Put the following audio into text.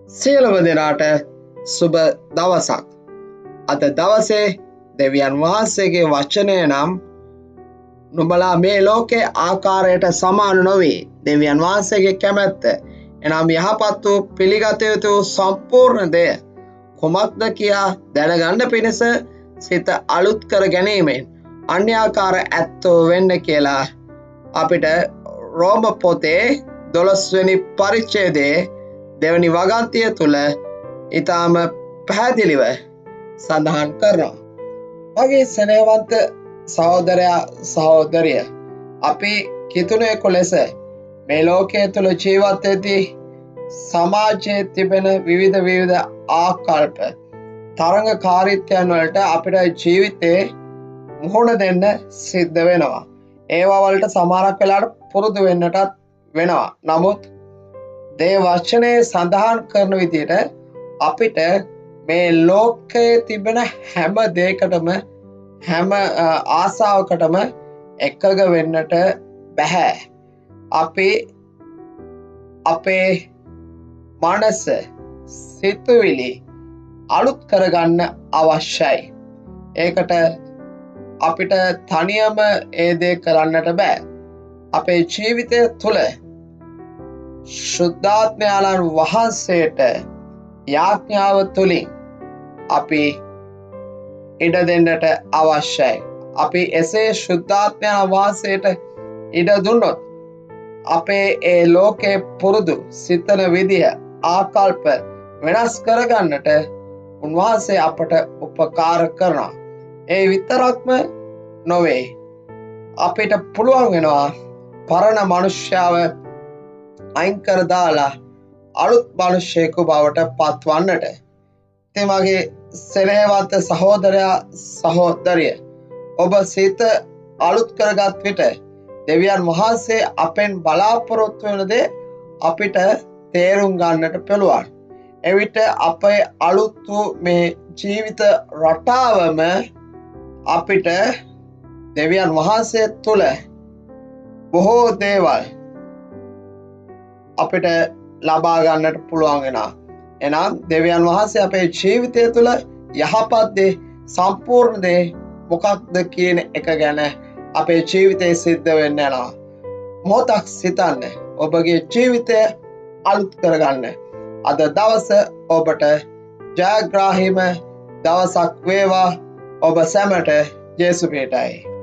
සියලුම දෙනාට සුබ දවසක්. අද දවසේ දෙවියන් වහන්සේගේ වචනය නම් නුඹලා මේ ලෝකේ ආකාරයට සමාන නොවේ. දෙවියන් වහන්සේගේ කැමැත්ත එනම් යහපත් වූ පිළිගත යුතු සම්පූර්ණ දෙය කුමක්ද කියා දැනගන්න පිණිස සිත අලුත් කර ගැනීමෙන් අන්‍යාකාර ඇත්තෝ වෙන්න කියලා අපිට රෝම පොතේ 12 වෙනි පරිච්ඡේදයේ දෙවනි වගන්තිය තුල ඊටාම පැහැදිලිව සඳහන් කරනවා. මගේ ස්නේහවන්ත සහෝදරයා සහෝදරිය, අපි කිතුණෙකු ලෙස මේ ලෝකයේ තුල ජීවත් වෙද්දී සමාජයේ තිබෙන විවිධ ආකල්ප තරංගකාරීත්වයන් වලට අපිට ජීවිතේ මුහුණ දෙන්න සිද්ධ වෙනවා. ඒවා වලට සමහරක් වෙලාවට පුරුදු වෙන්නටත් වෙනවා. නමුත් දේ වචනේ සඳහන් කරන විදිහට අපිට මේ ලෝකයේ තිබෙන හැම දෙයකටම හැම ආසාවකටම එකග වෙන්නට බෑ. අපි අපේ මනස සිතුවිලි අලුත් කරගන්න අවශ්‍යයි. ඒකට අපිට තනියම ඒ දේ කරන්නට බෑ. අපේ ජීවිතය තුළ ශුද්ධාත්මයාණන් වහන්සේට යාඥාව තුළින් අපි ඉඩ දෙන්නට අවශ්‍යයි. අපි එසේ ශුද්ධාත්මයාණන් වහන්සේට ඉඩ දුන්නොත් අපේ ඒ ලෝකේ පුරුදු සිතන විදිහ ආකල්ප වෙනස් කරගන්නට උන්වහන්සේ අපට උපකාර කරනවා. ඒ විතරක්ම නොවේ, අපිට පුළුවන් වෙනවා පරණ මනුෂ්‍යව අයින් කර දාලා අලුත් මිනිසෙකු බවට පත්වන්නට. ඉතින් මගේ ස්නේහවන්ත සහෝදරයා සහෝදරිය, ඔබ සිත අලුත් කරගත් විට දෙවියන් වහන්සේ අපෙන් බලාපොරොත්තු වෙන දේ අපිට තේරුම් ගන්නට පුළුවන්. එවිට අපේ අලුත් වූ මේ ජීවිත රටාවම අපිට දෙවියන් වහන්සේ තුළ බොහෝ දේවල් අපිට ලබා ගන්නට පුළුවන් වෙනවා. එහෙනම් දෙවියන් වහන්සේ අපේ ජීවිතය තුළ යහපත් දේ, සම්පූර්ණ දේ මොකක්ද කියන එක ගැන අපේ ජීවිතේ සිද්ධ වෙන්න යනවා. මොහොතක් සිතන්න, ඔබගේ ජීවිතය අලුත් කරගන්න. අද දවස ඔබට ජයග්‍රාහීම දවසක් වේවා. ඔබ සැමට ජේසු පිටයි.